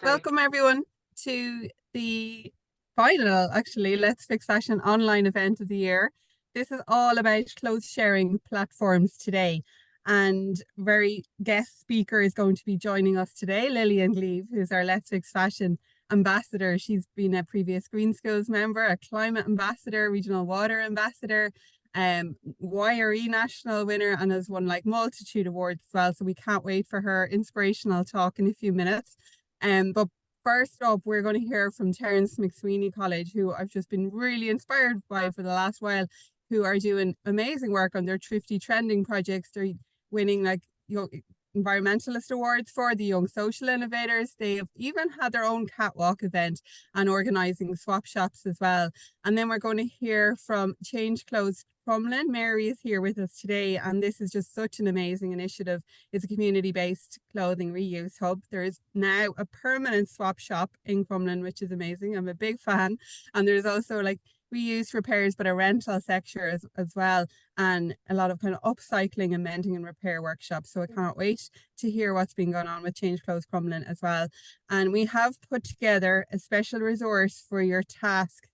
Welcome everyone to the final, actually, Let's Fix Fashion online event of the year. This is all about clothes sharing platforms today, and very guest speaker is going to be joining us today, Lilian Gleave, who's our Let's Fix Fashion ambassador. She's been a previous Green Schools member, a climate ambassador, regional water ambassador, YRE national winner, and has won like multitude awards as well. So we can't wait for her inspirational talk in a few minutes. But first up, we're going to hear from Terence McSweeney College, who I've just been really inspired by for the last while, who are doing amazing work on their thrifty trending projects. They're winning like environmentalist awards for the young social innovators. They have even had their own catwalk event and organizing swap shops as well. And then we're going to hear from Change Clothes Crumlin. Mary is here with us today, and this is just such an amazing initiative. It's a community-based clothing reuse hub. There is now a permanent swap shop in Crumlin, which is amazing. I'm a big fan. And there's also like reuse repairs, but a rental sector as well, and a lot of kind of upcycling and mending and repair workshops. So I cannot wait to hear what's been going on with Change Clothes Crumlin as well. And we have put together a special resource for your task,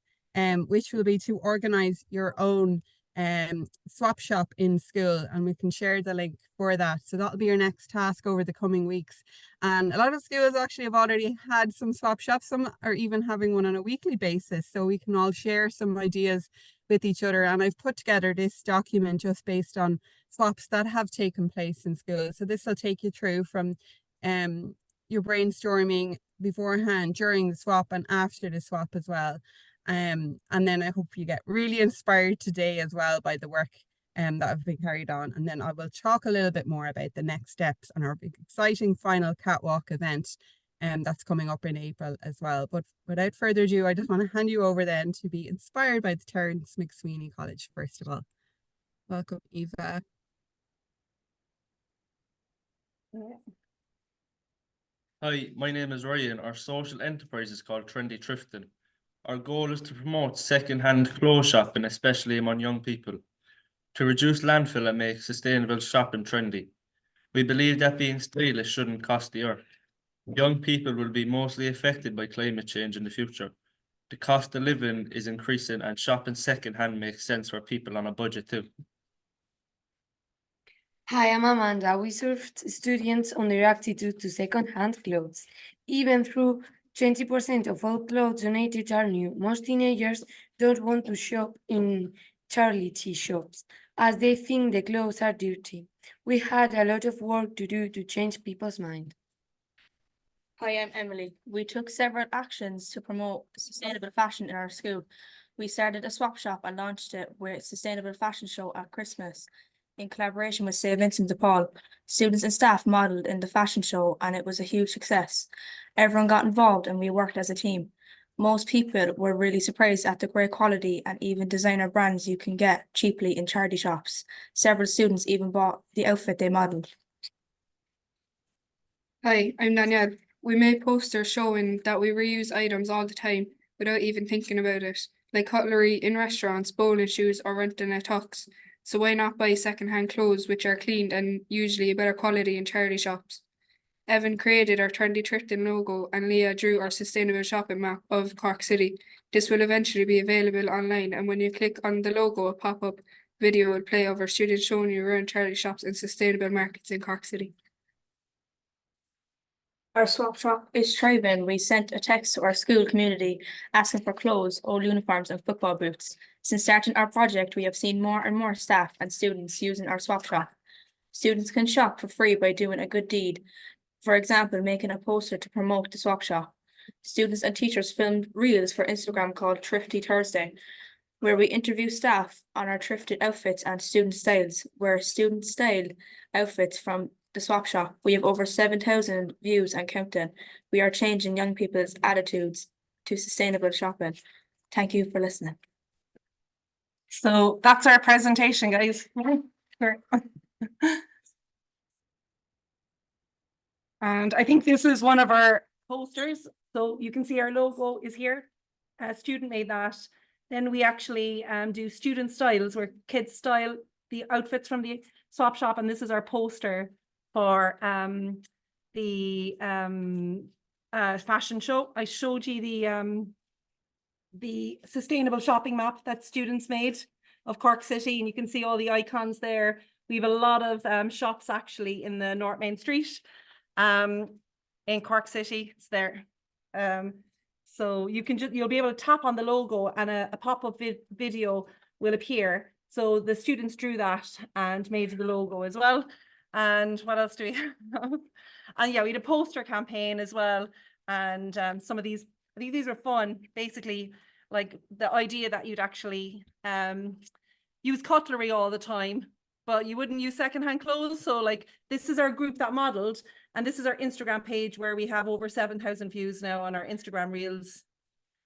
which will be to organize your own swap shop in school, and we can share the link for that. So that'll be your next task over the coming weeks. And a lot of schools actually have already had some swap shops. Some are even having one on a weekly basis, so we can all share some ideas with each other. And I've put together this document just based on swaps that have taken place in schools. So this will take you through from your brainstorming beforehand, during the swap, and after the swap as well. And then I hope you get really inspired today as well by the work that have been carried on. And then I will talk a little bit more about the next steps and our big exciting final catwalk event that's coming up in April as well. But without further ado, I just want to hand you over then to be inspired by the Terence McSweeney College first of all. Welcome, Eva. Hi, my name is Ryan. Our social enterprise is called Trendy Thrifting. Our goal is to promote second-hand clothes shopping, especially among young people, to reduce landfill and make sustainable shopping trendy. We believe that being stylish shouldn't cost the earth. Young people will be mostly affected by climate change in the future. The cost of living is increasing, and shopping second-hand makes sense for people on a budget too. Hi, I'm Amanda. We served students on their attitude to second-hand clothes. Even though 20% of all clothes donated are new, most teenagers don't want to shop in charity shops as they think the clothes are dirty. We had a lot of work to do to change people's mind. Hi, I'm Emily. We took several actions to promote sustainable fashion in our school. We started a swap shop and launched it with a sustainable fashion show at Christmas in collaboration with St. Vincent de Paul. Students and staff modelled in the fashion show, and it was a huge success. Everyone got involved and we worked as a team. Most people were really surprised at the great quality and even designer brands you can get cheaply in charity shops. Several students even bought the outfit they modelled. Hi, I'm Danielle. We made posters showing that we reuse items all the time without even thinking about it, like cutlery in restaurants, bowling shoes, or renting a tux. So why not buy second-hand clothes which are cleaned and usually a better quality in charity shops? Evan created our Trendy Thrifting logo, and Leah drew our sustainable shopping map of Cork City. This will eventually be available online, and when you click on the logo, a pop-up video will play of our students showing you around charity shops and sustainable markets in Cork City. Our swap shop is thriving. We sent a text to our school community asking for clothes, old uniforms, and football boots. Since starting our project, we have seen more and more staff and students using our swap shop. Students can shop for free by doing a good deed. For example, making a poster to promote the swap shop. Students and teachers filmed reels for Instagram called Thrifty Thursday, where we interview staff on our thrifted outfits and student styles, where student styled outfits from the swap shop. We have over 7,000 views and counting. We are changing young people's attitudes to sustainable shopping. Thank you for listening. So that's our presentation, guys. And I think this is one of our posters. So you can see our logo is here. A student made that. Then we actually do student styles where kids style the outfits from the swap shop, and this is our poster for the fashion show. I showed you the sustainable shopping map that students made of Cork City, and you can see all the icons there. We have a lot of shops actually in the North Main Street in Cork City. It's there. So you can you'll be able to tap on the logo and a pop-up video will appear. So the students drew that and made the logo as well. And what else do we have? And yeah, we had a poster campaign as well. And some of these were fun. Basically, like the idea that you'd actually use cutlery all the time, but you wouldn't use secondhand clothes. So like, this is our group that modeled, and this is our Instagram page where we have over 7,000 views now on our Instagram reels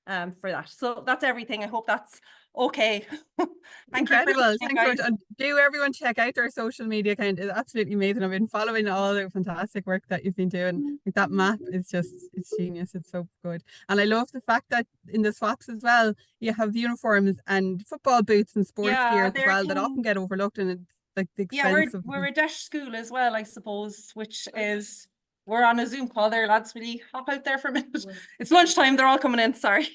for that. So that's everything. I hope that's okay. Incredible. Thank you for listening, Thanks so much. guys. And do everyone check out their social media account. It's absolutely amazing. I've been following all the fantastic work that you've been doing. Like, that map is just, it's genius. It's so good. And I love the fact that in the swaps as well, you have uniforms and football boots and sports gear as well that often get overlooked, and it's like the expense of we're a Dash school as well, I suppose, which is, we're on a Zoom call there, lads. Will you hop out there for a minute? It's lunchtime, they're all coming in, sorry.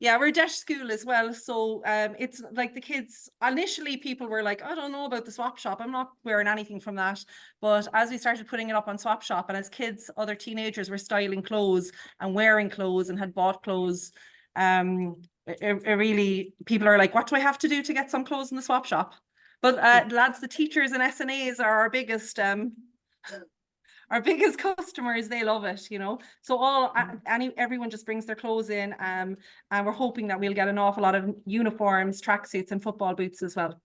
Yeah, we're a Dash school as well. So it's like the kids, initially people were like, I don't know about the swap shop. I'm not wearing anything from that. But as we started putting it up on swap shop, and as kids, other teenagers were styling clothes and wearing clothes and had bought clothes, it really, people are like, what do I have to do to get some clothes in the swap shop? But lads, the teachers and SNAs are our biggest customers. They love it, you know. So everyone just brings their clothes in, and we're hoping that we'll get an awful lot of uniforms, tracksuits, and football boots as well.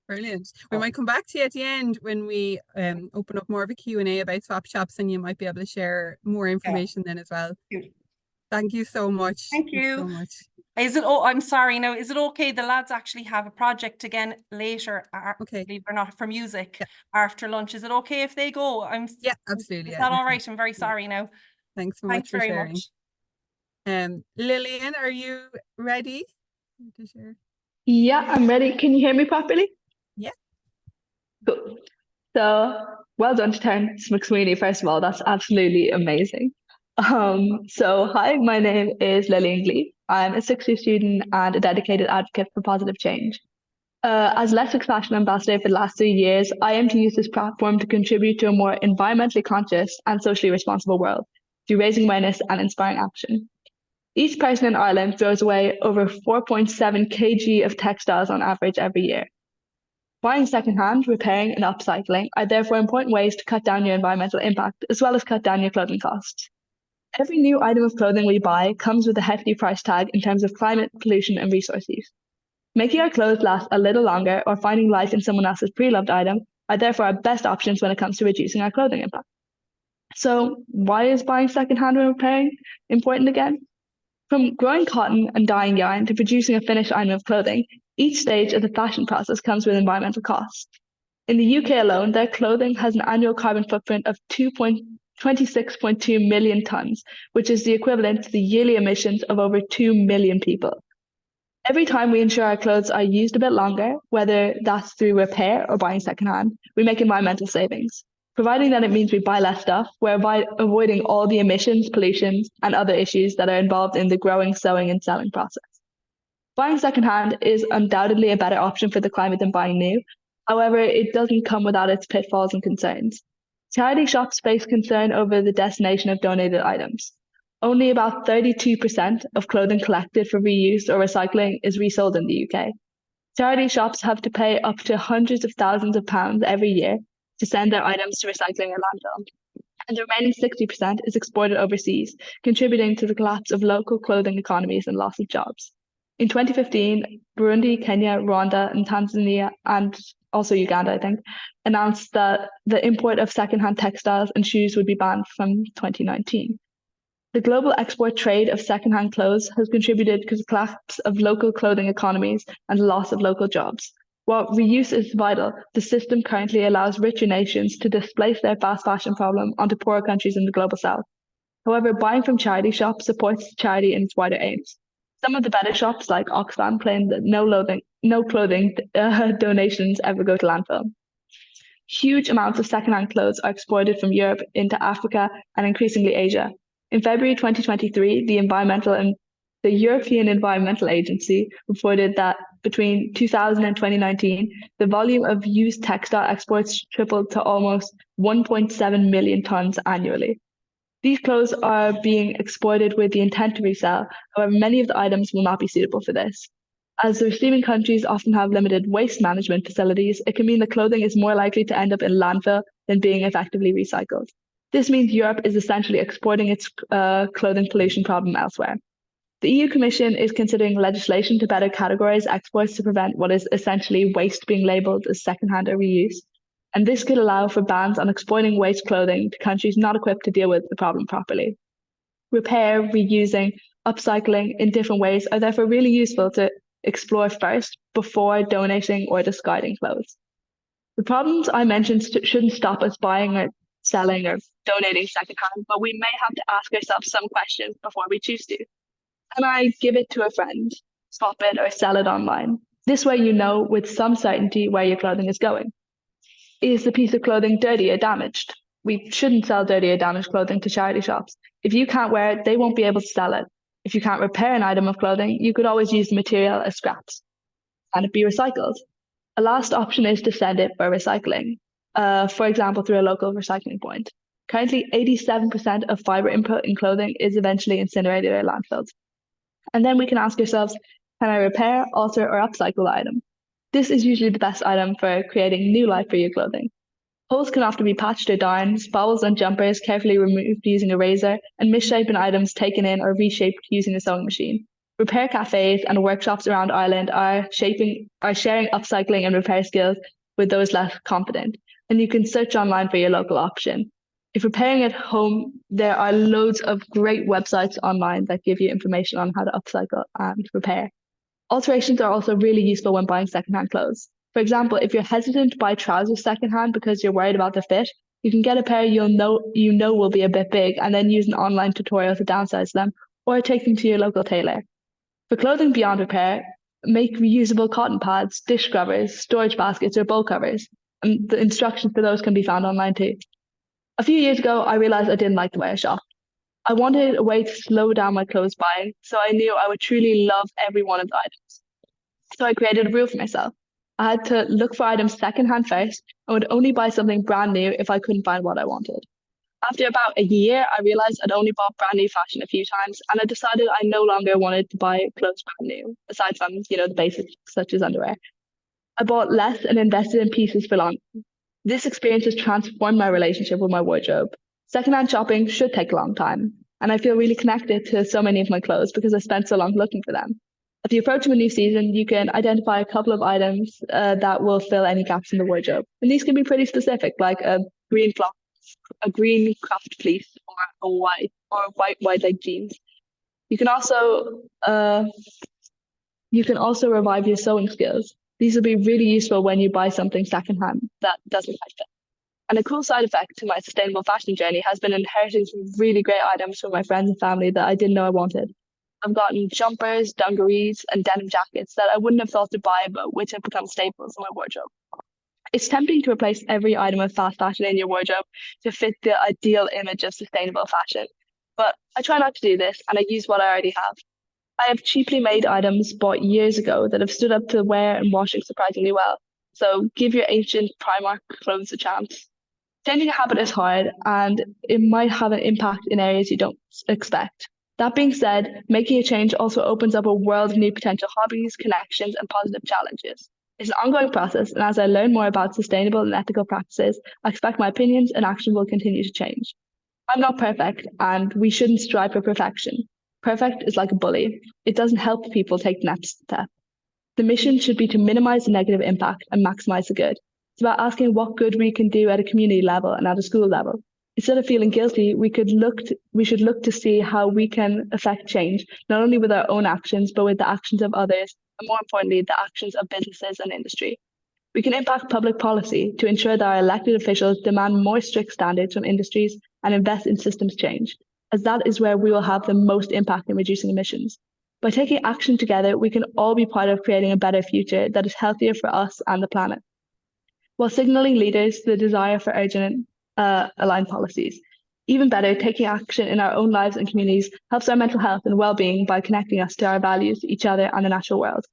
Brilliant. We might come back to you at the end when we open up more of a Q&A about swap shops, and you might be able to share more information then as well. Thank you so much. Thank you so much. Is it, oh, I'm sorry, now, is it okay? The lads actually have a project again later, Okay. believe it or not, for music after lunch. Is it okay if they go? Yeah, absolutely. Is that all right? I'm very sorry now. Thanks so much for very sharing. much. Lilian, are you ready to share? Yeah, I'm ready. Can you hear me properly? Yeah. Cool. So, well done to Terence McSweeney, first of all. That's absolutely amazing. So hi, my name is Lilian Gleave. I'm a 6th year student and a dedicated advocate for positive change. As Lessix Fashion Ambassador for the last 3 years, I aim to use this platform to contribute to a more environmentally conscious and socially responsible world through raising awareness and inspiring action. Each person in Ireland throws away over 4.7 kg of textiles on average every year. Buying secondhand, repairing, and upcycling are therefore important ways to cut down your environmental impact, as well as cut down your clothing costs. Every new item of clothing we buy comes with a hefty price tag in terms of climate, pollution, and resource use. Making our clothes last a little longer or finding life in someone else's pre-loved item are therefore our best options when it comes to reducing our clothing impact. So why is buying secondhand and repairing important again? From growing cotton and dyeing yarn to producing a finished item of clothing, each stage of the fashion process comes with environmental costs. In the UK alone, their clothing has an annual carbon footprint of 26.2 million tons, which is the equivalent to the yearly emissions of over 2 million people. Every time we ensure our clothes are used a bit longer, whether that's through repair or buying secondhand, we make environmental savings. Providing that it means we buy less stuff, we're avoiding all the emissions, pollutions, and other issues that are involved in the growing, sewing, and selling process. Buying secondhand is undoubtedly a better option for the climate than buying new. However, it doesn't come without its pitfalls and concerns. Charity shops face concern over the destination of donated items. Only about 32% of clothing collected for reuse or recycling is resold in the UK. Charity shops have to pay up to hundreds of thousands of pounds every year to send their items to recycling or landfill, and the remaining 60% is exported overseas, contributing to the collapse of local clothing economies and loss of jobs. In 2015, Burundi, Kenya, Rwanda, and Tanzania, and also Uganda, I think, announced that the import of secondhand textiles and shoes would be banned from 2019. The global export trade of secondhand clothes has contributed to the collapse of local clothing economies and the loss of local jobs. While reuse is vital, the system currently allows richer nations to displace their fast fashion problem onto poorer countries in the global south. However, buying from charity shops supports charity in its wider aims. Some of the better shops, like Oxfam, claim that no clothing donations ever go to landfill. Huge amounts of secondhand clothes are exported from Europe into Africa and increasingly Asia. In February 2023, the European Environmental Agency reported that between 2000 and 2019, the volume of used textile exports tripled to almost 1.7 million tons annually. These clothes are being exported with the intent to resell. However, many of the items will not be suitable for this. As the receiving countries often have limited waste management facilities, it can mean that clothing is more likely to end up in landfill than being effectively recycled. This means Europe is essentially exporting its clothing pollution problem elsewhere. The EU Commission is considering legislation to better categorize exports to prevent what is essentially waste being labeled as secondhand or reuse. And this could allow for bans on exporting waste clothing to countries not equipped to deal with the problem properly. Repair, reusing, upcycling in different ways are therefore really useful to explore first before donating or discarding clothes. The problems I mentioned shouldn't stop us buying or selling or donating secondhand, but we may have to ask ourselves some questions before we choose to. Can I give it to a friend, swap it, or sell it online? This way you know with some certainty where your clothing is going. Is the piece of clothing dirty or damaged? We shouldn't sell dirty or damaged clothing to charity shops. If you can't wear it, they won't be able to sell it. If you can't repair an item of clothing, you could always use the material as scraps. Can it be recycled? A last option is to send it for recycling, for example, through a local recycling point. Currently, 87% of fiber input in clothing is eventually incinerated or landfilled. And then we can ask ourselves, can I repair, alter, or upcycle the item? This is usually the best item for creating new life for your clothing. Holes can often be patched or darned, bowels on jumpers carefully removed using a razor, and misshapen items taken in or reshaped using a sewing machine. Repair cafes and workshops around Ireland are sharing upcycling and repair skills with those less confident, and you can search online for your local option. If repairing at home, there are loads of great websites online that give you information on how to upcycle and repair. Alterations are also really useful when buying secondhand clothes. For example, if you're hesitant to buy trousers secondhand because you're worried about their fit, you can get a pair you know will be a bit big and then use an online tutorial to downsize them or take them to your local tailor. For clothing beyond repair, make reusable cotton pads, dish scrubbers, storage baskets, or bowl covers. And the instructions for those can be found online too. A few years ago, I realized I didn't like the way I shop. I wanted a way to slow down my clothes buying, so I knew I would truly love every one of the items. So I created a rule for myself. I had to look for items secondhand first and would only buy something brand new if I couldn't find what I wanted. After about a year, I realized I'd only bought brand new fashion a few times, and I decided I no longer wanted to buy clothes brand new, aside from, the basics such as underwear. I bought less and invested in pieces for longer. This experience has transformed my relationship with my wardrobe. Secondhand shopping should take a long time, and I feel really connected to so many of my clothes because I spent so long looking for them. If you approach a new season, you can identify a couple of items that will fill any gaps in the wardrobe. And these can be pretty specific, like a green craft fleece or a white wide leg jeans. You can also revive your sewing skills. These will be really useful when you buy something secondhand that doesn't quite fit. And a cool side effect to my sustainable fashion journey has been inheriting some really great items from my friends and family that I didn't know I wanted. I've gotten jumpers, dungarees, and denim jackets that I wouldn't have thought to buy, but which have become staples in my wardrobe. It's tempting to replace every item of fast fashion in your wardrobe to fit the ideal image of sustainable fashion, but I try not to do this, and I use what I already have. I have cheaply made items bought years ago that have stood up to wear and washing surprisingly well, so give your ancient Primark clothes a chance. Changing a habit is hard, and it might have an impact in areas you don't expect. That being said, making a change also opens up a world of new potential hobbies, connections, and positive challenges. It's an ongoing process, and as I learn more about sustainable and ethical practices, I expect my opinions and action will continue to change. I'm not perfect, and we shouldn't strive for perfection. Perfect is like a bully. It doesn't help people take the next step. The mission should be to minimize the negative impact and maximize the good. It's about asking what good we can do at a community level and at a school level. Instead of feeling guilty, we should look to see how we can affect change, not only with our own actions, but with the actions of others, and more importantly, the actions of businesses and industry. We can impact public policy to ensure that our elected officials demand more strict standards from industries and invest in systems change, as that is where we will have the most impact in reducing emissions. By taking action together, we can all be part of creating a better future that is healthier for us and the planet. while signaling leaders the desire for urgent, aligned policies. Even better, taking action in our own lives and communities helps our mental health and well-being by connecting us to our values, each other, and the natural world.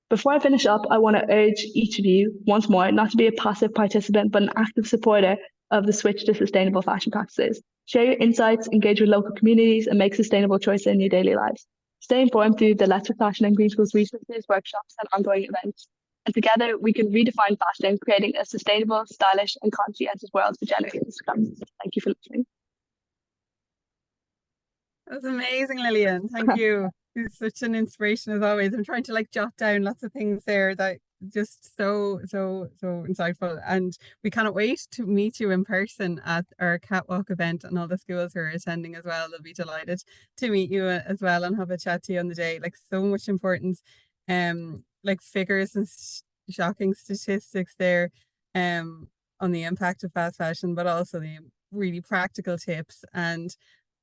Before I finish up, I want to urge each of you once more not to be a passive participant, but an active supporter of the switch to sustainable fashion practices. Share your insights, engage with local communities, and make sustainable choices in your daily lives. Stay informed through the Let's Fit Fashion and Green Schools resources, workshops, and ongoing events. And together, we can redefine fashion, creating a sustainable, stylish, and conscientious world for generations to come. Thank you for listening. That was amazing, Lilian. Thank you. You're such an inspiration as always. I'm trying to like jot down lots of things there that just so insightful. And we cannot wait to meet you in person at our catwalk event, and all the schools who are attending as well. They'll be delighted to meet you as well and have a chat to you on the day. Like so much important like figures and shocking statistics there on the impact of fast fashion, but also the really practical tips, and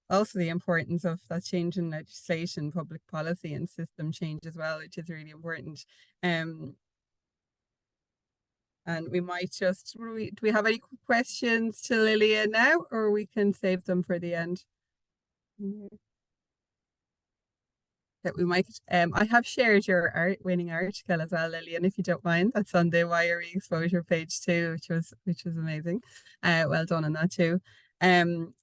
also the importance of that change in legislation, public policy, and system change as well, which is really important. And we might just, do we have any questions to Lilian now, or we can save them for the end? That we might, I have shared your winning article as well, Lilian, if you don't mind. That's on the Wiry Exposure page too, which was amazing. Well done on that too.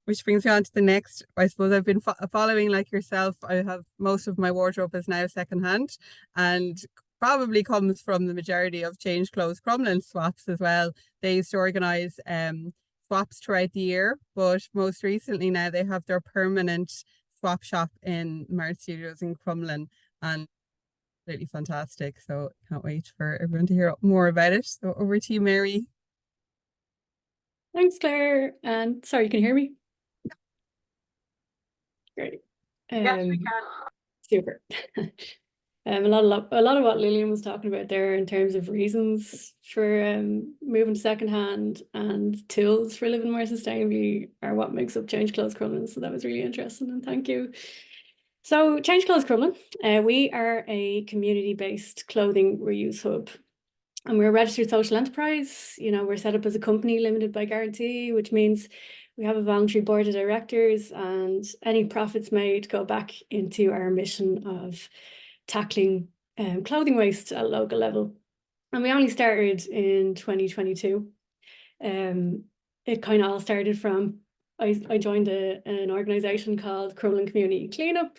Which brings me on to the next. I suppose I've been following like yourself. I have most of my wardrobe is now secondhand, and probably comes from the majority of Change Clothes Crumlin swaps as well. They used to organise swaps throughout the year, but most recently now they have their permanent swap shop in Mart Studios in Crumlin, and really fantastic. So can't wait for everyone to hear more about it. So over to you, Mary. Thanks, Claire. And sorry, you can hear me? Great. Yes, we can. Super. A lot of what Lilian was talking about there in terms of reasons for moving to secondhand and tools for living more sustainably are what makes up Change Clothes Crumlin. So that was really interesting, and thank you. So Change Clothes Crumlin, we are a community-based clothing reuse hub. And we're a registered social enterprise. You know, we're set up as a company limited by guarantee, which means we have a voluntary board of directors, and any profits made go back into our mission of tackling clothing waste at a local level. And we only started in 2022. It kind of all started from, I joined an organisation called Crumlin Community Cleanup.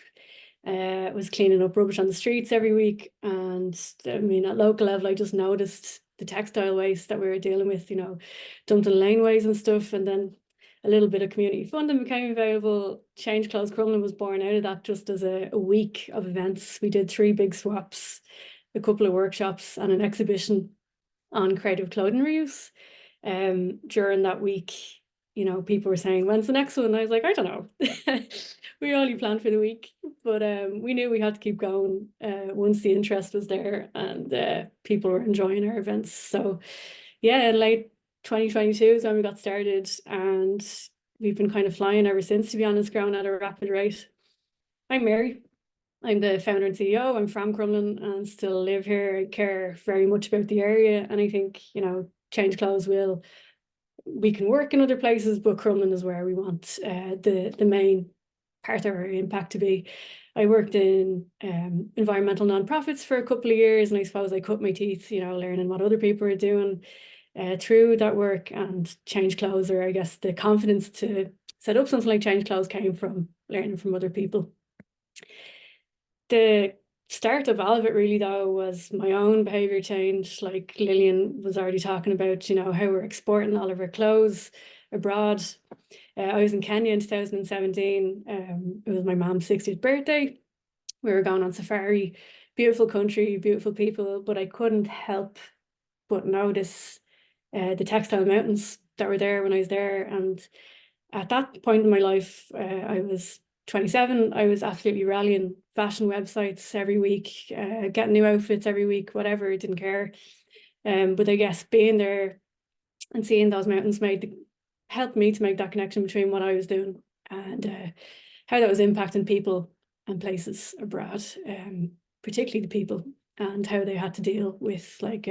Was cleaning up rubbish on the streets every week, and I mean at local level I just noticed the textile waste that we were dealing with, you know, dumped in laneways and stuff, and then a little bit of community funding became available. Change Clothes Crumlin was born out of that, just as a week of events. We did 3 big swaps, a couple of workshops, and an exhibition on creative clothing reuse. During that week, you know, people were saying, when's the next one? And I was like, I don't know. We only planned for the week, but we knew we had to keep going once the interest was there and people were enjoying our events. So yeah, in late 2022 is when we got started, and we've been kind of flying ever since, to be honest, growing at a rapid rate. I'm Mary. I'm the founder and CEO. I'm from Crumlin and still live here. I care very much about the area, and I think, you know, Change Clothes we can work in other places, but Crumlin is where we want the main part of our impact to be. I worked in environmental nonprofits for a couple of years, and I suppose I cut my teeth, you know, learning what other people are doing through that work. And Change Clothes, or I guess the confidence to set up something like Change Clothes, came from learning from other people. The start of all of it really though was my own behavior change. Like Lilian was already talking about, you know, how we're exporting all of our clothes abroad. I was in Kenya in 2017. It was my mom's 60th birthday. We were going on safari, beautiful country, beautiful people, but I couldn't help but notice the textile mountains that were there when I was there. And at that point in my life, I was 27. I was absolutely rallying fashion websites every week, getting new outfits every week, whatever, didn't care. But I guess being there and seeing those mountains helped me to make that connection between what I was doing and how that was impacting people and places abroad, particularly the people. and how they had to deal with like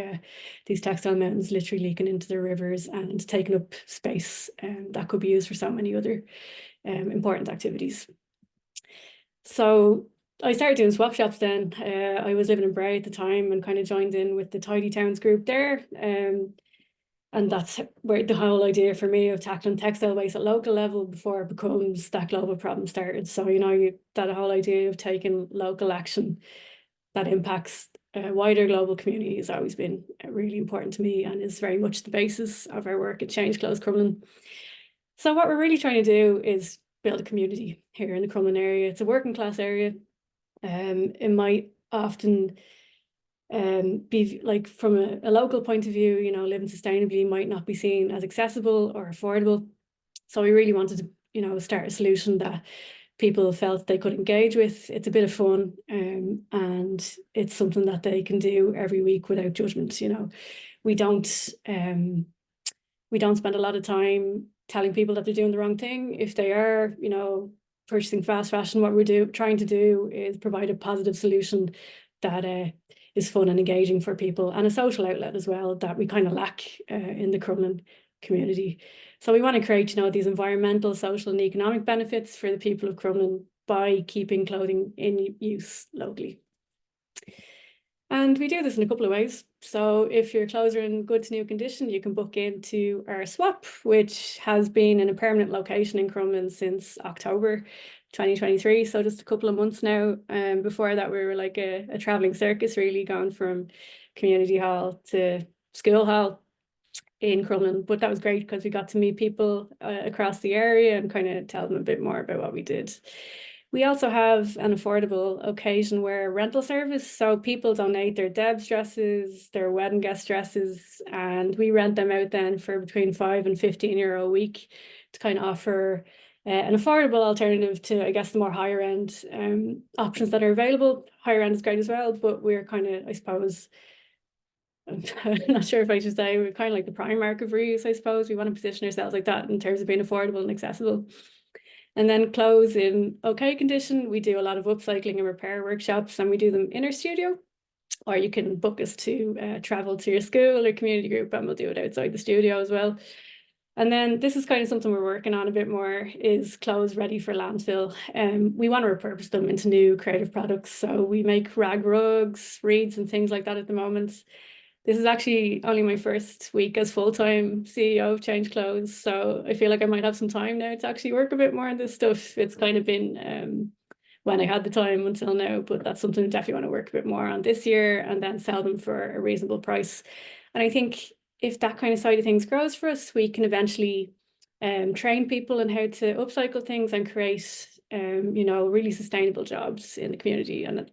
these textile mountains literally leaking into their rivers and taking up space that could be used for so many other important activities. So I started doing swap shops then. I was living in Bray at the time and kind of joined in with the Tidy Towns group there. And that's where the whole idea for me of tackling textile waste at local level before it becomes that global problem started. So, you know, that whole idea of taking local action that impacts a wider global community has always been really important to me and is very much the basis of our work at Change Clothes Crumlin. So what we're really trying to do is build a community here in the Crumlin area. It's a working class area. It might often be like from a local point of view, you know, living sustainably might not be seen as accessible or affordable. So we really wanted to, you know, start a solution that people felt they could engage with. It's a bit of fun, and it's something that they can do every week without judgment. You know, we don't spend a lot of time telling people that they're doing the wrong thing. If they are, you know, purchasing fast fashion, what we're trying to do is provide a positive solution that is fun and engaging for people, and a social outlet as well that we kind of lack in the Crumlin community. So we want to create, you know, these environmental, social and economic benefits for the people of Crumlin by keeping clothing in use locally. And we do this in a couple of ways. So if your clothes are in good to new condition, you can book into our swap, which has been in a permanent location in Crumlin since October 2023. So just a couple of months now. Before that, we were like a traveling circus, really going from community hall to school hall in Crumlin. But that was great because we got to meet people across the area and kind of tell them a bit more about what we did. We also have an affordable occasion wear rental service. So people donate their Debs dresses, their wedding guest dresses, and we rent them out then for between €5 and €15 a week to kind of offer an affordable alternative to, I guess, the more higher end options that are available. Higher end is great as well, but we're kind of, I suppose, I'm not sure if I should say, we're kind of like the Primark of reuse, I suppose. We want to position ourselves like that in terms of being affordable and accessible. And then clothes in okay condition, we do a lot of upcycling and repair workshops, and we do them in our studio, or you can book us to travel to your school or community group, and we'll do it outside the studio as well. And then this is kind of something we're working on a bit more, is clothes ready for landfill. We want to repurpose them into new creative products. So we make rag rugs, reeds and things like that at the moment. This is actually only my first week as full-time CEO of Change Clothes, so I feel like I might have some time now to actually work a bit more on this stuff. It's kind of been when I had the time until now, but that's something I definitely want to work a bit more on this year and then sell them for a reasonable price. And I think if that kind of side of things grows for us, we can eventually train people in how to upcycle things and create you know, really sustainable jobs in the community and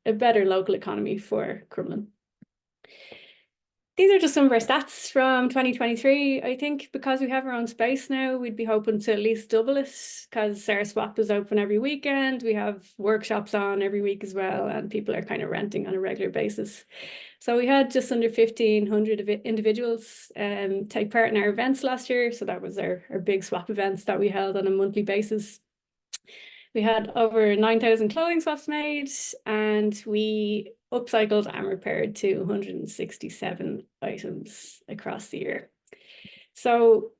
a better local economy for Crumlin. These are just some of our stats from 2023. I think because we have our own space now, we'd be hoping to at least double it, because our swap is open every weekend. We have workshops on every week as well, and people are kind of renting on a regular basis. So we had just under 1,500 individuals take part in our events last year. So that was our big swap events that we held on a monthly basis. We had over 9,000 clothing swaps made, and we upcycled and repaired 267 items across the year. So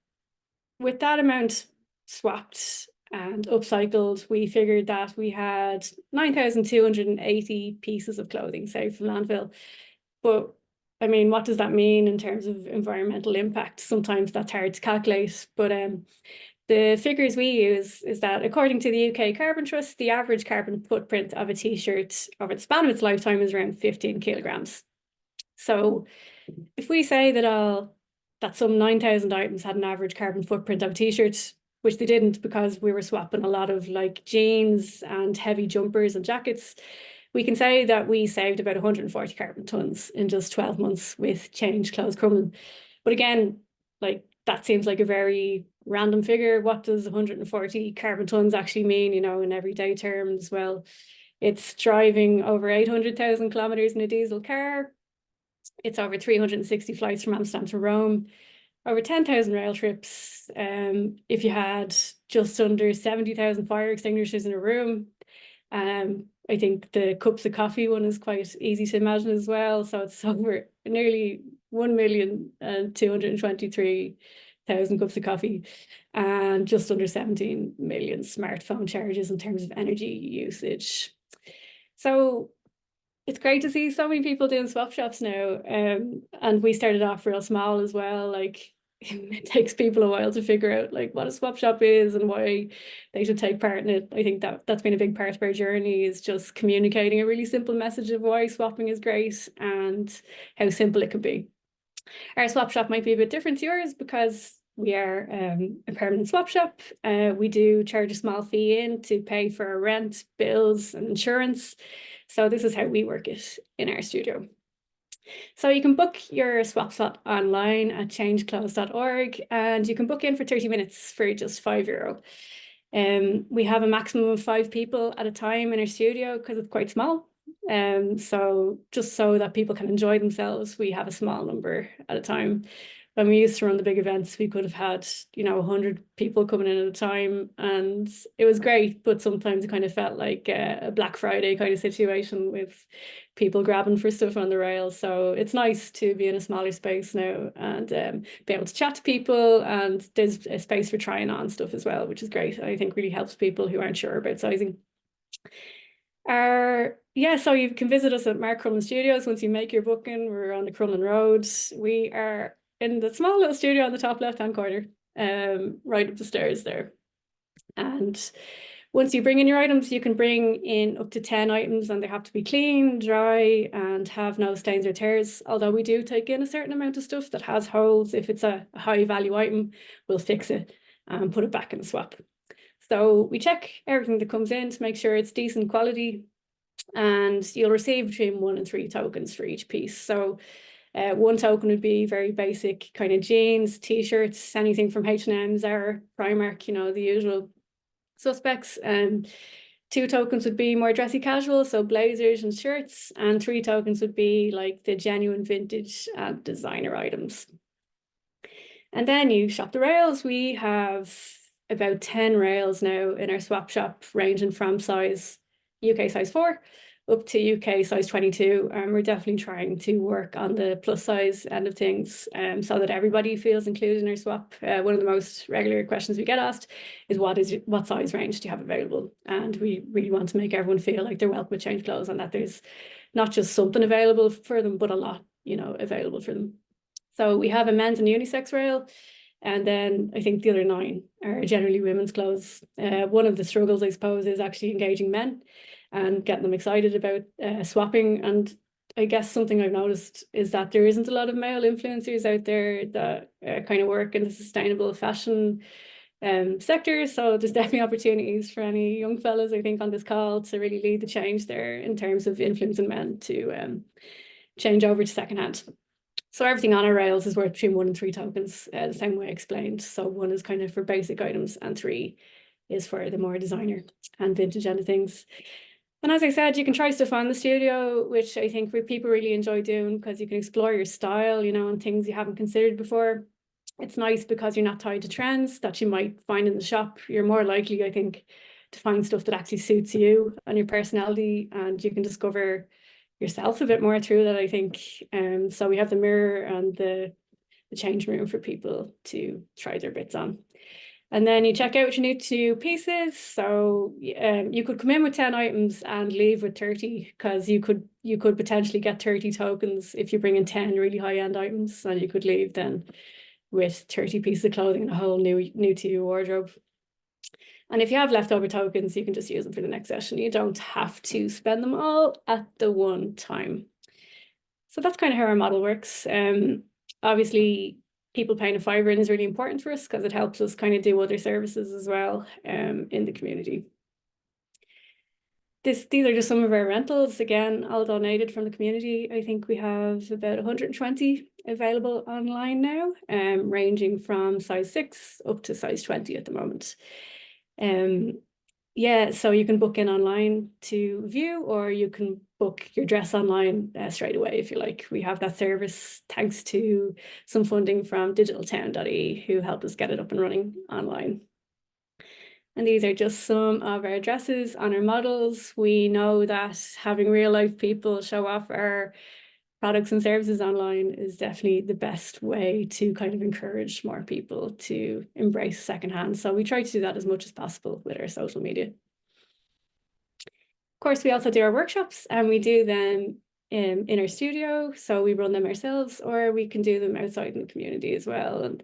with that amount swapped and upcycled, we figured that we had 9,280 pieces of clothing saved from landfill. But I mean, what does that mean in terms of environmental impact? Sometimes that's hard to calculate, but the figures we use is that according to the UK Carbon Trust, the average carbon footprint of a t-shirt over the span of its lifetime is around 15 kilograms. So if we say that some 9,000 items had an average carbon footprint of a t-shirt, which they didn't because we were swapping a lot of like jeans and heavy jumpers and jackets, we can say that we saved about 140 carbon tons in just 12 months with Change Clothes Crumlin. But again, like, that seems like a very random figure. What does 140 carbon tons actually mean, you know, in everyday terms? Well, it's driving over 800,000 kilometers in a diesel car. It's over 360 flights from Amsterdam to Rome, over 10,000 rail trips. If you had just under 70,000 fire extinguishers in a room, I think the cups of coffee one is quite easy to imagine as well. So it's over nearly 1,223,000 cups of coffee and just under 17 million smartphone charges in terms of energy usage. So it's great to see so many people doing swap shops now. And we started off real small as well. Like it takes people a while to figure out like what a swap shop is and why they should take part in it. I think that's been a big part of our journey, is just communicating a really simple message of why swapping is great and how simple it can be. Our swap shop might be a bit different to yours because we are a permanent swap shop. We do charge a small fee in to pay for our rent, bills and insurance. So this is how we work it in our studio. So you can book your swap slot online at changeclothes.org and you can book in for 30 minutes for just €5. We have a maximum of 5 people at a time in our studio because it's quite small. So just so that people can enjoy themselves, we have a small number at a time. When we used to run the big events, we could have had, 100 people coming in at a time, and it was great, but sometimes it kind of felt like a Black Friday kind of situation with people grabbing for stuff on the rails. So it's nice to be in a smaller space now and be able to chat to people, and there's a space for trying on stuff as well, which is great. I think really helps people who aren't sure about sizing. So you can visit us at Mark Crumlin Studios once you make your booking. We're on the Crumlin Road. We are in the small little studio on the top left-hand corner, right up the stairs there. And once you bring in your items, you can bring in up to 10 items and they have to be clean, dry and have no stains or tears. Although we do take in a certain amount of stuff that has holes. If it's a high value item, we'll fix it and put it back in the swap. So we check everything that comes in to make sure it's decent quality, and you'll receive between 1 and 3 tokens for each piece. So 1 token would be very basic kind of jeans, t-shirts, anything from H&M, Zara, Primark, the usual suspects. 2 tokens would be more dressy casual, so blazers and shirts, and 3 tokens would be like the genuine vintage and designer items. And then you shop the rails. We have about 10 rails now in our swap shop, ranging from size UK size 4 up to UK size 22. We're definitely trying to work on the plus size end of things, so that everybody feels included in our swap. One of the most regular questions we get asked is what size range do you have available? And we really want to make everyone feel like they're welcome with Change Clothes, and that there's not just something available for them, but a lot, available for them. So we have a men's and unisex rail. And then I think the other 9 are generally women's clothes. One of the struggles, I suppose, is actually engaging men and getting them excited about swapping. And I guess something I've noticed is that there isn't a lot of male influencers out there that kind of work in the sustainable fashion sector. So there's definitely opportunities for any young fellas, I think, on this call to really lead the change there in terms of influencing men to change over to secondhand. So everything on our rails is worth between 1 and 3 tokens, the same way I explained. So 1 is kind of for basic items and 3 is for the more designer and vintage end of things. And as I said, you can try stuff on the studio, which I think people really enjoy doing because you can explore your style, and things you haven't considered before. It's nice because you're not tied to trends that you might find in the shop. You're more likely, I think, to find stuff that actually suits you and your personality, and you can discover yourself a bit more through that, I think. So we have the mirror and the change room for people to try their bits on. And then you check out what you need 2 pieces. So you could come in with 10 items and leave with 30, because you could potentially get 30 tokens if you bring in 10 really high-end items, and you could leave then with 30 pieces of clothing and a whole new to you wardrobe. And if you have leftover tokens, you can just use them for the next session. You don't have to spend them all at the one time. So that's kind of how our model works. Obviously, people paying a fiver in is really important for us because it helps us kind of do other services as well in the community. These are just some of our rentals, again, all donated from the community. I think we have about 120 available online now, ranging from size 6 up to size 20 at the moment. So you can book in online to view, or you can book your dress online straight away if you like. We have that service thanks to some funding from digitaltown.ie, who helped us get it up and running online. And these are just some of our dresses on our models. We know that having real life people show off our products and services online is definitely the best way to kind of encourage more people to embrace secondhand. So we try to do that as much as possible with our social media. Of course, we also do our workshops, and we do them in our studio. So we run them ourselves, or we can do them outside in the community as well. And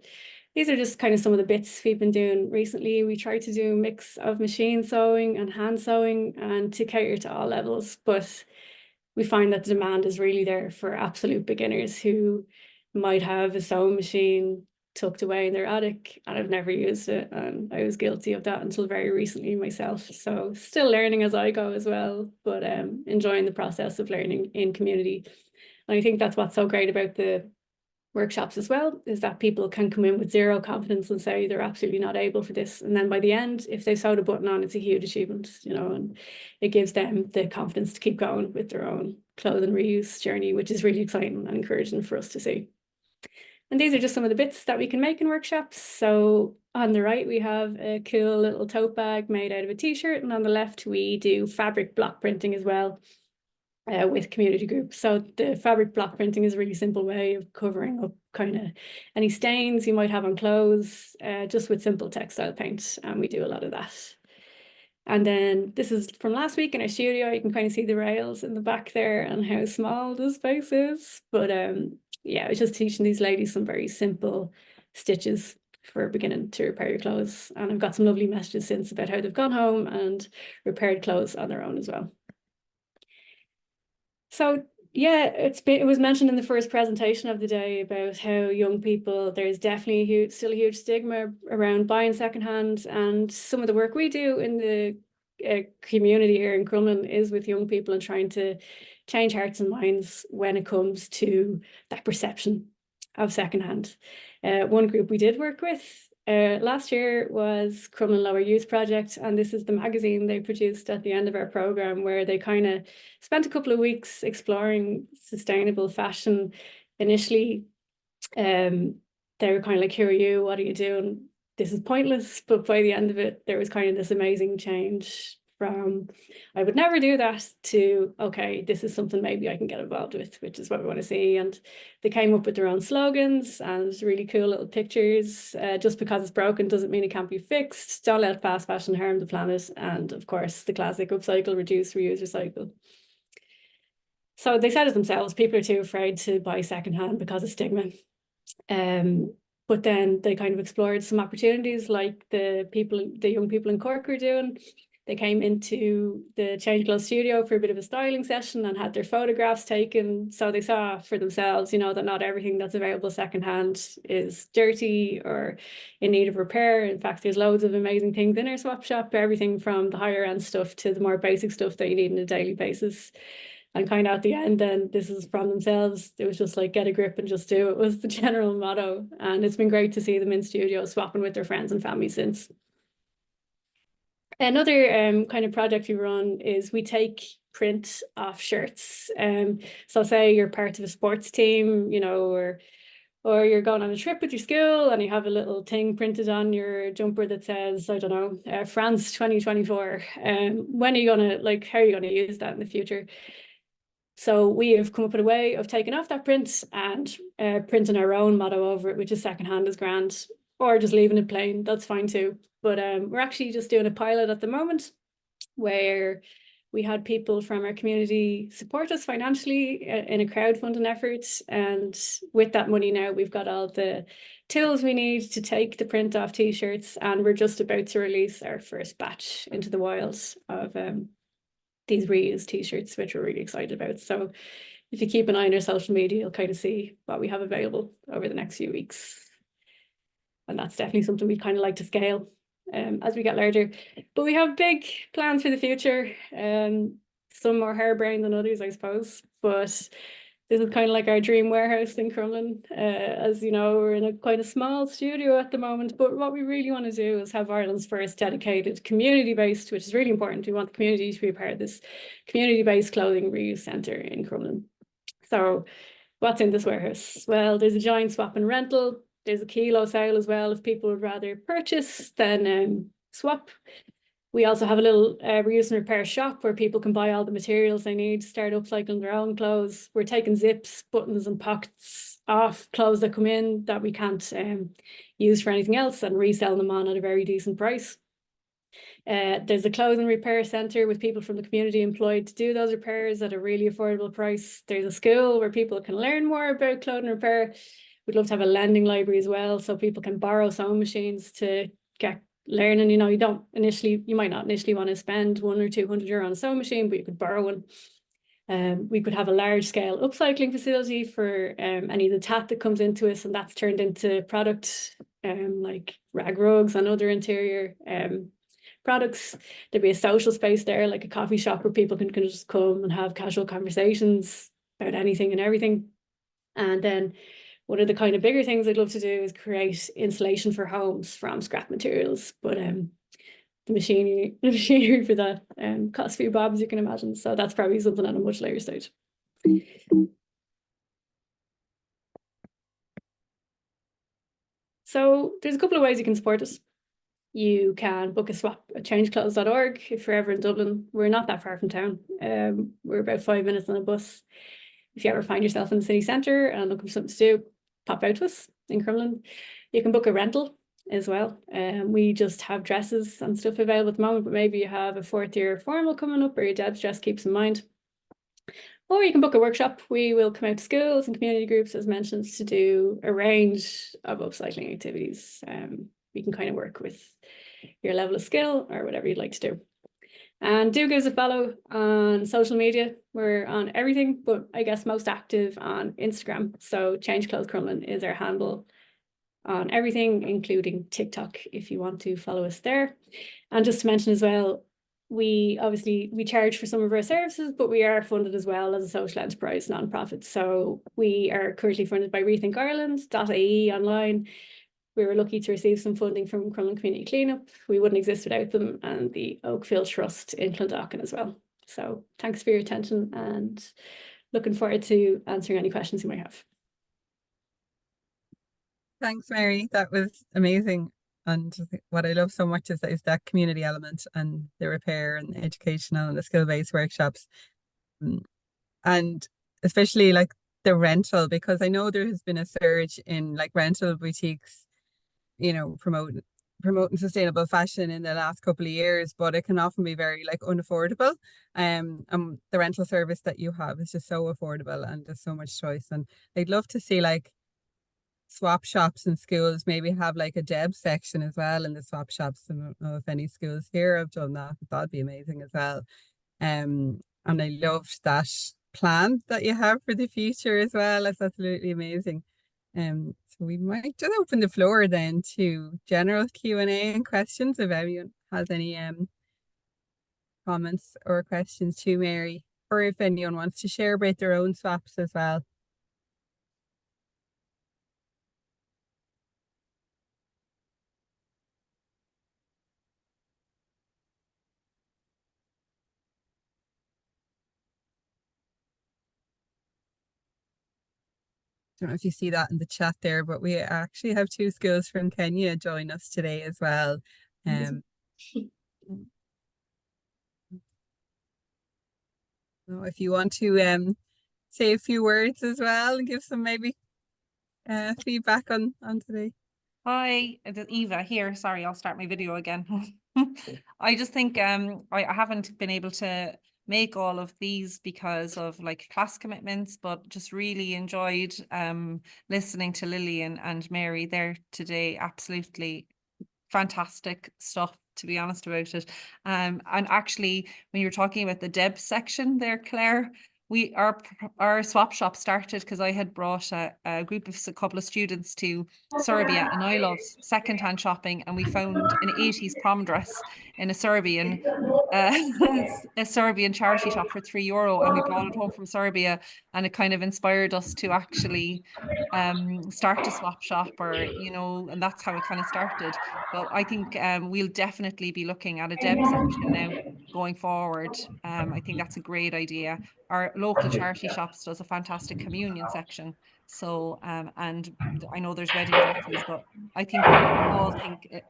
these are just kind of some of the bits we've been doing recently. We try to do a mix of machine sewing and hand sewing, and to cater to all levels. But we find that the demand is really there for absolute beginners who might have a sewing machine tucked away in their attic and have never used it. And I was guilty of that until very recently myself. So still learning as I go as well, but enjoying the process of learning in community. And I think that's what's so great about the workshops as well, is that people can come in with zero confidence and say they're absolutely not able for this. And then by the end, if they sewed a button on, it's a huge achievement, you know, and it gives them the confidence to keep going with their own clothing reuse journey, which is really exciting and encouraging for us to see. And these are just some of the bits that we can make in workshops. So on the right, we have a cool little tote bag made out of a t-shirt. And on the left, we do fabric block printing as well. With community groups. So the fabric block printing is a really simple way of covering up kind of any stains you might have on clothes, just with simple textile paint, and we do a lot of that. And then this is from last week in our studio. You can kind of see the rails in the back there and how small the space is. But yeah, I was just teaching these ladies some very simple stitches for beginning to repair your clothes. And I've got some lovely messages since about how they've gone home and repaired clothes on their own as well. So yeah, it was mentioned in the first presentation of the day about how young people, there's definitely still a huge stigma around buying secondhand, and some of the work we do in the community here in Crumlin is with young people and trying to change hearts and minds when it comes to that perception of secondhand. One group we did work with last year was Crumlin Lower Youth Project, and this is the magazine they produced at the end of our program, where they kind of spent a couple of weeks exploring sustainable fashion. Initially, they were kind of like, "Who are you? What are you doing? This is pointless." But by the end of it, there was kind of this amazing change from "I would never do that" to "Okay, this is something maybe I can get involved with," which is what we want to see. And they came up with their own slogans and really cool little pictures. Just because it's broken doesn't mean it can't be fixed. Don't let fast fashion harm the planet. And of course, the classic upcycle, reduce, reuse, recycle. So they said it themselves, people are too afraid to buy secondhand because of stigma. But then they kind of explored some opportunities like the young people in Cork are doing. They came into the Change Clothes studio for a bit of a styling session and had their photographs taken. So they saw for themselves, you know, that not everything that's available secondhand is dirty or in need of repair. In fact, there's loads of amazing things in our swap shop, everything from the higher end stuff to the more basic stuff that you need on a daily basis. And kind of at the end, then this is from themselves. It was just like, get a grip and just do it was the general motto. And it's been great to see them in studio swapping with their friends and family since. Another kind of project we run is we take print off shirts. So say you're part of a sports team, you know, or you're going on a trip with your school and you have a little thing printed on your jumper that says, I don't know, France 2024. When are you gonna, like, how are you gonna use that in the future? So we have come up with a way of taking off that print and printing our own motto over it, which is secondhand is grand, or just leaving it plain, that's fine too. But we're actually just doing a pilot at the moment where we had people from our community support us financially in a crowdfunding effort. And with that money now, we've got all the tools we need to take the print off t-shirts, and we're just about to release our first batch into the wild of these reused t-shirts, which we're really excited about. So if you keep an eye on our social media, you'll kind of see what we have available over the next few weeks. And that's definitely something we'd kind of like to scale as we get larger. But we have big plans for the future. Some more harebrained than others, I suppose. But this is kind of like our dream warehouse in Crumlin. As you know, we're in a quite a small studio at the moment. But what we really want to do is have Ireland's first dedicated community-based, which is really important. We want the community to be a part of this community-based clothing reuse centre in Crumlin. So what's in this warehouse? Well, there's a giant swap and rental. There's a kilo sale as well if people would rather purchase. Then swap. We also have a little reuse and repair shop where people can buy all the materials they need to start upcycling their own clothes. We're taking zips, buttons and pockets off clothes that come in that we can't use for anything else and reselling them on at a very decent price. There's a clothing repair centre with people from the community employed to do those repairs at a really affordable price. There's a school where people can learn more about clothing repair. We'd love to have a lending library as well, so people can borrow sewing machines to get learning. You know, you might not initially want to spend €100 or €200 on a sewing machine, but you could borrow one. We could have a large scale upcycling facility for any of the tat that comes into us, and that's turned into product like rag rugs and other interior products. There'd be a social space there, like a coffee shop where people can just come and have casual conversations about anything and everything. And then one of the kind of bigger things I'd love to do is create insulation for homes from scrap materials. But the machinery for that costs a few bob, as you can imagine. So that's probably something at a much later stage. So there's a couple of ways you can support us. You can book a swap at changeclothes.org if you're ever in Dublin. We're not that far from town. We're about 5 minutes on a bus. If you ever find yourself in the city centre and looking for something to do, pop out to us in Crumlin. You can book a rental as well. We just have dresses and stuff available at the moment, but maybe you have a 4th year formal coming up or your Deb's dress keeps in mind. Or you can book a workshop. We will come out to schools and community groups, as mentioned, to do a range of upcycling activities. You can kind of work with your level of skill or whatever you'd like to do. And do give us a follow on social media. We're on everything, but I guess most active on Instagram. So Change Clothes Crumlin is our handle on everything, including TikTok, if you want to follow us there. And just to mention as well, we charge for some of our services, but we are funded as well as a social enterprise nonprofit. So we are currently funded by Rethink Ireland.ie online. We were lucky to receive some funding from Crumlin Community Cleanup. We wouldn't exist without them, and the Oakfield Trust in Clondalkin as well. So thanks for your attention and looking forward to answering any questions you might have. Thanks, Mary. That was amazing. And what I love so much is that community element and the repair and the educational and the skill-based workshops. And especially like the rental, because I know there has been a surge in like rental boutiques, you know, promoting sustainable fashion in the last couple of years, but it can often be very like unaffordable. The rental service that you have is just so affordable and there's so much choice. And I'd love to see like swap shops in schools maybe have like a Deb section as well in the swap shops. I don't know if any schools here have done that, but that'd be amazing as well. And I loved that plan that you have for the future as well. It's absolutely amazing. So we might just open the floor then to general Q&A and questions if anyone has any comments or questions to Mary, or if anyone wants to share about their own swaps as well. Don't know if you see that in the chat there, but we actually have 2 schools from Kenya join us today as well. If you want to say a few words as well and give some maybe feedback on today. Hi, it's Eva here. Sorry, I'll start my video again. I just think I haven't been able to make all of these because of like class commitments, but just really enjoyed listening to Lilian and Mary there today. Absolutely fantastic stuff, to be honest about it. And actually, when you're talking about the Deb section there, Claire, our swap shop started because I had brought a couple of students to Serbia, and I love secondhand shopping, and we found an 80s prom dress in a Serbian charity shop for €3, and we brought it home from Serbia, and it kind of inspired us to actually start a swap shop, or and that's how it kind of started. But I think we'll definitely be looking at a Deb section now going forward. I think that's a great idea. Our local charity shops does a fantastic communion section. So and I know there's wedding dresses, but I think we all think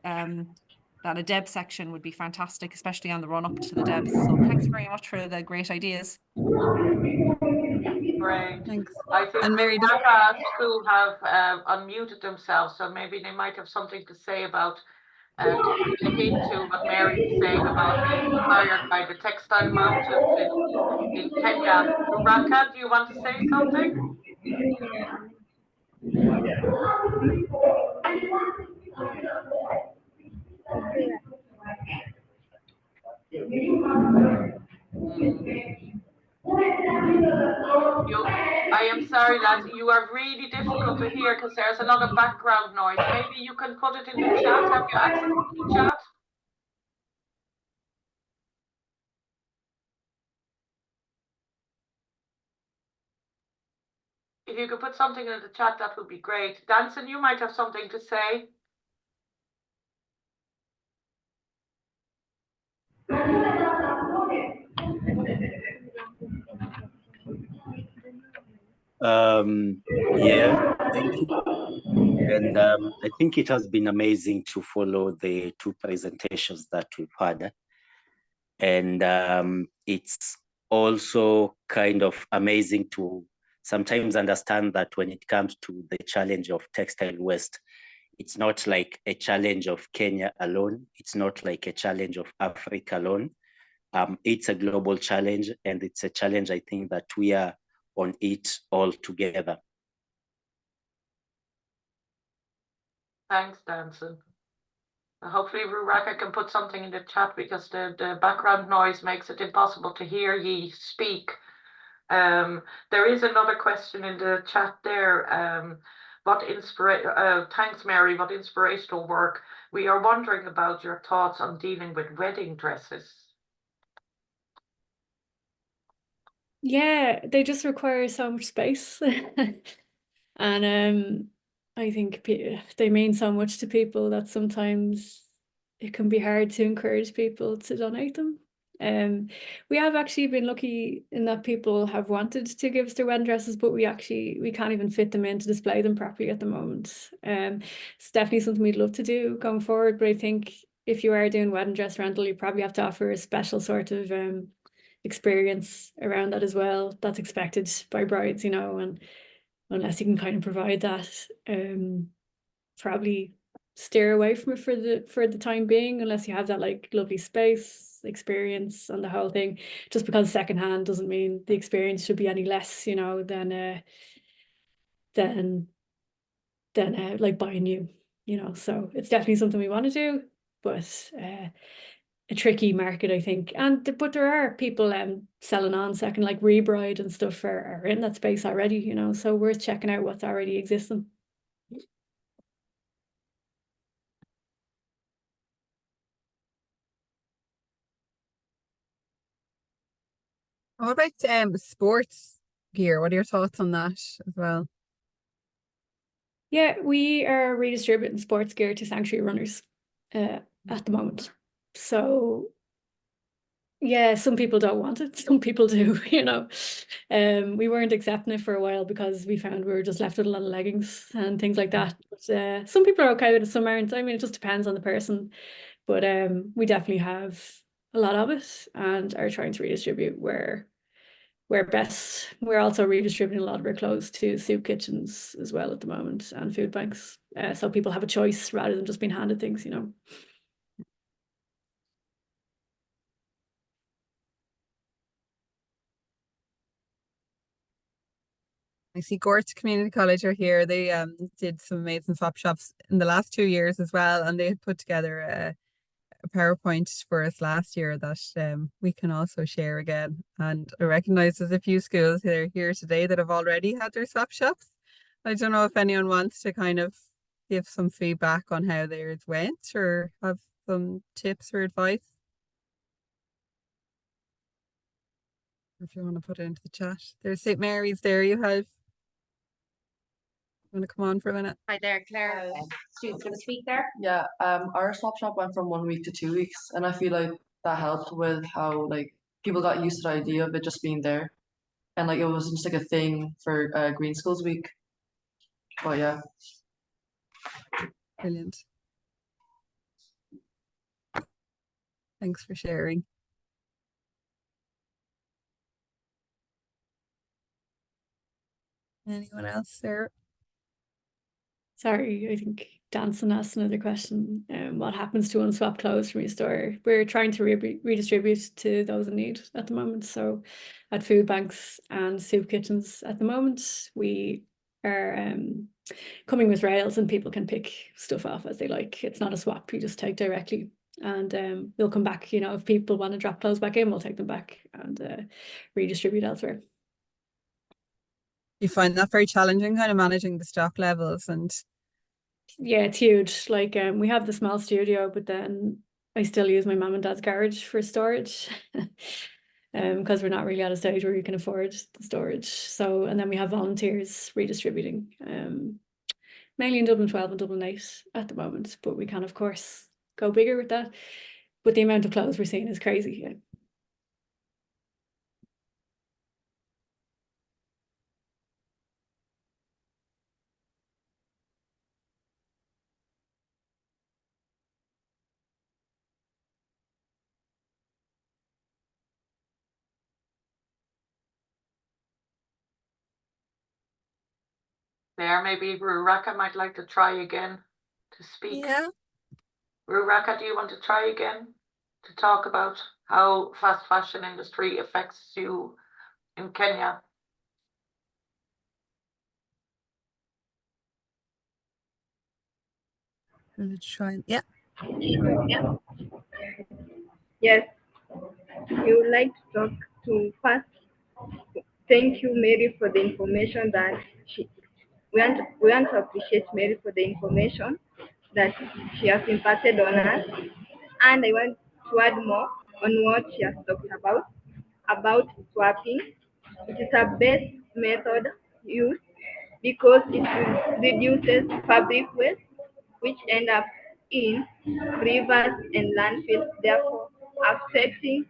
that a Deb section would be fantastic, especially on the run up to the Debs. So thanks very much for the great ideas. Great. Thanks. I think And Mary, Rebecca School have unmuted themselves, so maybe they might have something to say about a hint to what Mary was saying about being inspired by the textile mountains in Kenya. Ruraka, do you want to say something? I am sorry, lads. You are really difficult to hear because there's a lot of background noise. Maybe you can put it in the chat. Have you access to the chat? If you could put something in the chat, that would be great. Danson, you might have something to say. Yeah, thank you. And I think it has been amazing to follow the two presentations that we've had. And it's also kind of amazing to sometimes understand that when it comes to the challenge of textile waste, it's not like a challenge of Kenya alone. It's not like a challenge of Africa alone. It's a global challenge, and it's a challenge I think that we are on it all together. Thanks, Danson. Hopefully Ruraka can put something in the chat because the background noise makes it impossible to hear ye speak. There is another question in the chat there. Thanks, Mary. What inspirational work. We are wondering about your thoughts on dealing with wedding dresses. Yeah, they just require so much space. And I think they mean so much to people that sometimes it can be hard to encourage people to donate them. We have actually been lucky in that people have wanted to give us their wedding dresses, but we can't even fit them in to display them properly at the moment. It's definitely something we'd love to do going forward, but I think if you are doing wedding dress rental, you probably have to offer a special sort of experience around that as well. That's expected by brides, you know, and unless you can kind of provide that, probably steer away from it for the time being, unless you have that like lovely space experience and the whole thing. Just because secondhand doesn't mean the experience should be any less, you know, than like buying new, you know. So it's definitely something we want to do, but a tricky market, I think. But there are people selling on second, like Rebride and stuff are in that space already, you know, so worth checking out what's already existing. what about sports gear? What are your thoughts on that as well? Yeah, we are redistributing sports gear to sanctuary runners at the moment. So yeah, some people don't want it, some people do, you know. We weren't accepting it for a while because we found we were just left with a lot of leggings and things like that. But some people are okay with it, some aren't. I mean, it just depends on the person. But we definitely have a lot of it and are trying to redistribute where best. We're also redistributing a lot of our clothes to soup kitchens as well at the moment and food banks. So people have a choice rather than just being handed things, you know. I see Gort Community College are here. They did some amazing swap shops in the last 2 years as well, and they had put together a PowerPoint for us last year that we can also share again. And I recognize there's a few schools that are here today that have already had their swap shops. I don't know if anyone wants to kind of give some feedback on how theirs went or have some tips or advice. If you want to put it into the chat. There's St. Mary's there. You want to come on for a minute? Hi there, Claire. Students going to speak there? Yeah, our swap shop went from 1 week to 2 weeks, and I feel like that helped with how like people got used to the idea of it just being there, and like it was just like a thing for Green Schools Week. But yeah. Brilliant. Thanks for sharing. Anyone else there? Sorry, I think Danson asked another question. What happens to unswapped clothes from your store? We're trying to redistribute to those in need at the moment. So at food banks and soup kitchens at the moment, we are coming with rails and people can pick stuff off as they like. It's not a swap, you just take directly. And we'll come back, you know, if people want to drop clothes back in, we'll take them back and redistribute elsewhere. You find that very challenging, kind of managing the stock levels and yeah, it's huge. Like we have the small studio, but then I still use my mum and dad's garage for storage. Because we're not really at a stage where you can afford the storage. So, and then we have volunteers redistributing, mainly in Dublin 12 and Dublin 8 at the moment, but we can of course go bigger with that. But the amount of clothes we're seeing is crazy. Yeah. There, maybe Ruraka might like to try again to speak. yeah. Ruraka, do you want to try again to talk about how fast fashion industry affects you in Kenya? Yeah. Yes, we would like to talk to first. Thank you, Mary, for the information that we want to appreciate Mary for the information that she has imparted on us. And I want to add more on what she has talked about swapping. It is a best method used because it reduces fabric waste, which end up in rivers and landfills, therefore affecting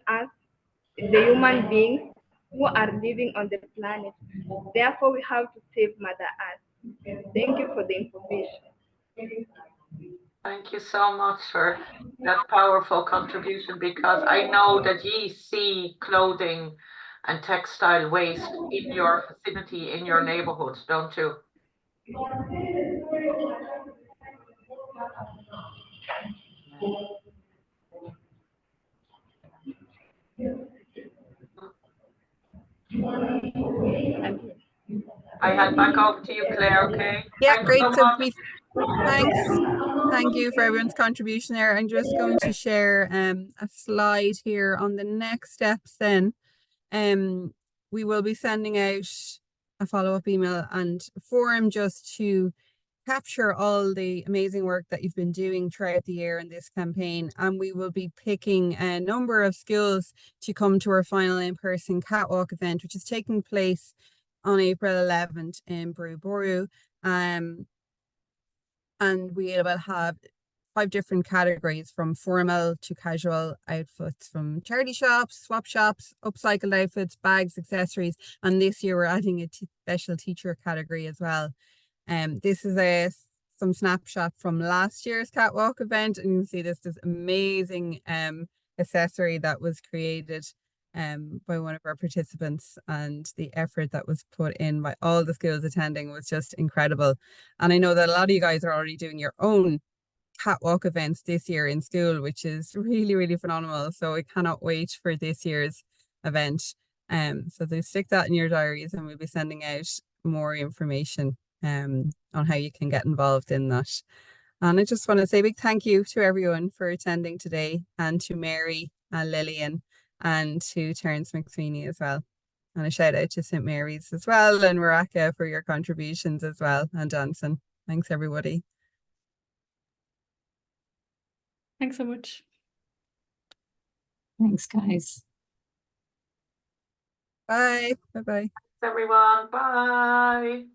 us, the human beings who are living on the planet. Therefore, we have to save Mother Earth. Thank you for the information. Thank you so much for that powerful contribution, because I know that ye see clothing and textile waste in your vicinity, in your neighborhood, don't you? I hand back over to you, Claire, okay? Yeah, Thanks great. so So much. thanks. Thank you for everyone's contribution there. I'm just going to share a slide here on the next steps then. We will be sending out a follow-up email and forum just to capture all the amazing work that you've been doing throughout the year in this campaign. And we will be picking a number of schools to come to our final in-person catwalk event, which is taking place on April 11th in Boru. And we will have 5 different categories, from formal to casual outfits, from charity shops, swap shops, upcycled outfits, bags, accessories, and this year we're adding a special teacher category as well. This is some snapshot from last year's catwalk event, and you can see this amazing accessory that was created by one of our participants, and the effort that was put in by all the schools attending was just incredible. And I know that a lot of you guys are already doing your own catwalk events this year in school, which is really, really phenomenal. So I cannot wait for this year's event. So do stick that in your diaries, and we'll be sending out more information on how you can get involved in that. And I just want to say a big thank you to everyone for attending today, and to Mary and Lilian and to Terence McSweeney as well. And a shout out to St. Mary's as well, and Ruraka for your contributions as well, and Danson. Thanks everybody. Thanks so much. Thanks, guys. Bye. Bye-bye. Thanks, everyone. Bye.